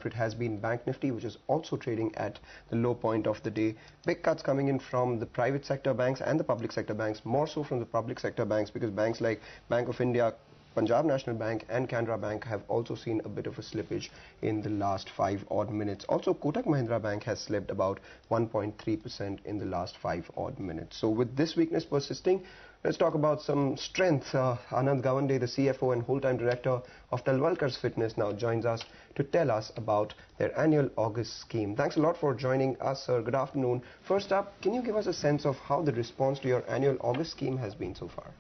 It has been Bank Nifty, which is also trading at the low point of the day. Big cuts coming in from the private sector banks and the public sector banks, more so from the public sector banks, because banks like Bank of India, Punjab National Bank and Canara Bank have also seen a bit of a slippage in the last 5 odd minutes. Also, Kotak Mahindra Bank has slipped about 1.3% in the last 5 odd minutes. So with this weakness persisting, let's talk about some strength. Anand Gawande, the CFO and whole-time director of Talwalkar's Fitness, now joins us to tell us about their annual August scheme. Thanks a lot for joining us, sir. Good afternoon. First up, can you give us a sense of how the response to your annual August scheme has been so far?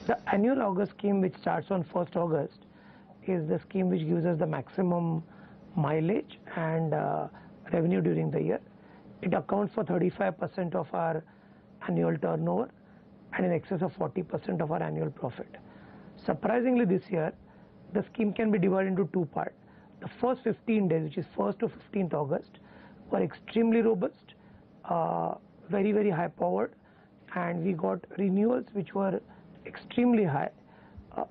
The annual August scheme, which starts on 1st August, is the scheme which gives us the maximum mileage and revenue during the year. It accounts for 35% of our annual turnover and in excess of 40% of our annual profit. Surprisingly, this year, the scheme can be divided into two parts. The first 15 days, which is 1st to 15th August, were extremely robust, very, very high powered, and we got renewals which were extremely high,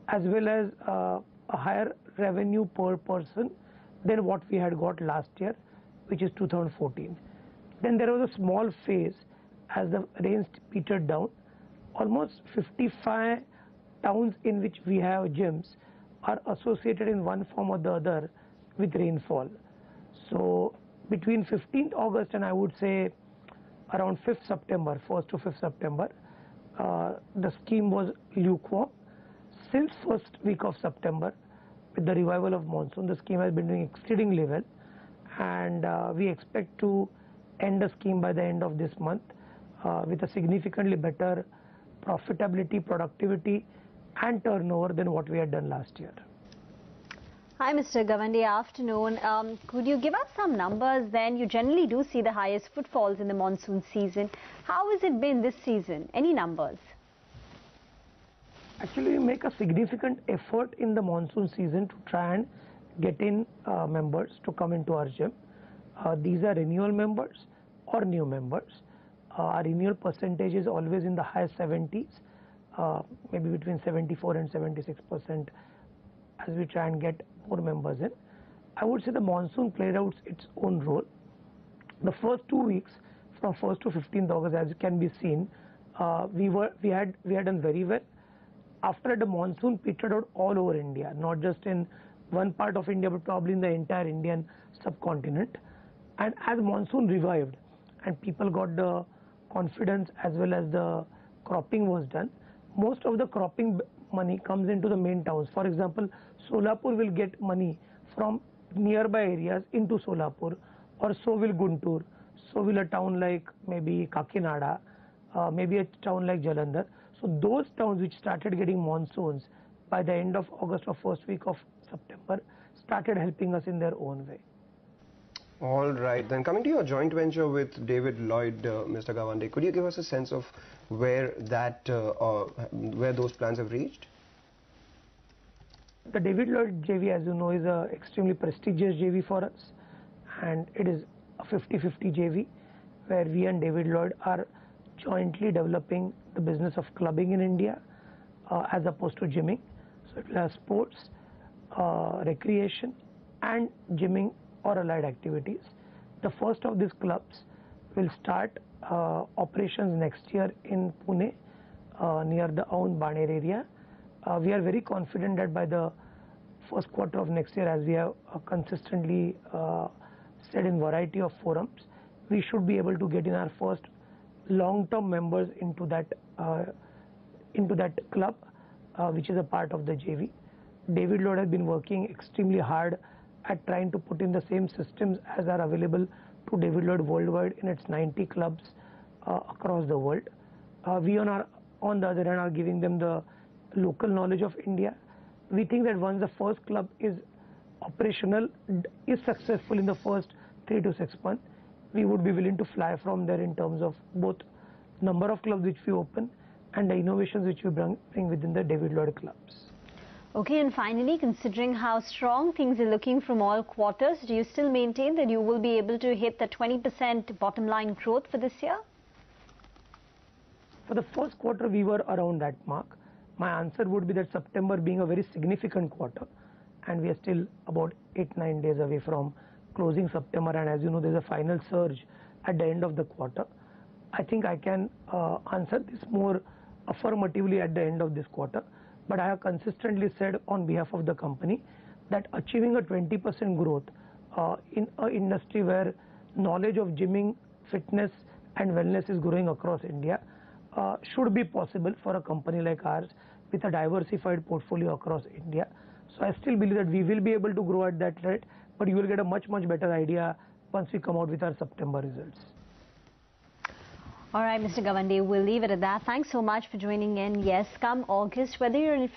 as well as a higher revenue per person than what we had got last year, which is 2014. Then there was a small phase as the rains petered down. Almost 55 towns in which we have gyms are associated in one form or the other with rainfall. So between 15th August and I would say around 5th September, 1st to 5th September, the scheme was lukewarm. Since first week of September, with the revival of monsoon, the scheme has been doing exceedingly well, and we expect to end the scheme by the end of this month with a significantly better profitability, productivity and turnover than what we had done last year. Hi Mr. Gawande, afternoon. Could you give us some numbers then? You generally do see the highest footfalls in the monsoon season. How has it been this season? Any numbers? Actually, we make a significant effort in the monsoon season to try and get in members to come into our gym. These are renewal members or new members. Our renewal percentage is always in the high 70s, maybe between 74 and 76%, as we try and get more members in. I would say the monsoon played out its own role. The first 2 weeks, from 1st to 15th August, as can be seen, we had done very well. After the monsoon petered out all over India, not just in one part of India, but probably in the entire Indian subcontinent. And as monsoon revived and people got the confidence as well as the cropping was done, most of the cropping money comes into the main towns. For example, Solapur will get money from nearby areas into Solapur, or so will Guntur, so will a town like maybe Kakinada, maybe a town like Jalandhar. So those towns which started getting monsoons by the end of August or first week of September started helping us in their own way. All right, then coming to your joint venture with David Lloyd, Mr. Gawande, could you give us a sense of where those plans have reached? The David Lloyd JV, as you know, is an extremely prestigious JV for us, and it is a 50-50 JV where we and David Lloyd are jointly developing the business of clubbing in India as opposed to gymming. So it will have sports, recreation and gymming or allied activities. The first of these clubs will start operations next year in Pune near the Aun Baner area. We are very confident that by the first quarter of next year, as we have consistently said in variety of forums, we should be able to get in our first long-term members into that club, which is a part of the JV. David Lloyd has been working extremely hard at trying to put in the same systems as are available to David Lloyd worldwide in its 90 clubs across the world. We on the other hand are giving them the local knowledge of India. We think that once the first club is operational, is successful in the first 3 to 6 months, we would be willing to fly from there in terms of both number of clubs which we open and the innovations which we bring within the David Lloyd clubs. Okay, and finally, considering how strong things are looking from all quarters, do you still maintain that you will be able to hit the 20% bottom line growth for this year? For the first quarter, we were around that mark. My answer would be that September being a very significant quarter, and we are still about 8-9 days away from closing September, and as you know, there's a final surge at the end of the quarter. I think I can answer this more affirmatively at the end of this quarter, but I have consistently said on behalf of the company that achieving a 20% growth in an industry where knowledge of gymming, fitness and wellness is growing across India should be possible for a company like ours with a diversified portfolio across India. So I still believe that we will be able to grow at that rate, but you will get a much better idea once we come out with our September results. All right, Mr. Gawande, we'll leave it at that. Thanks so much for joining in. Yes, come August, whether you're in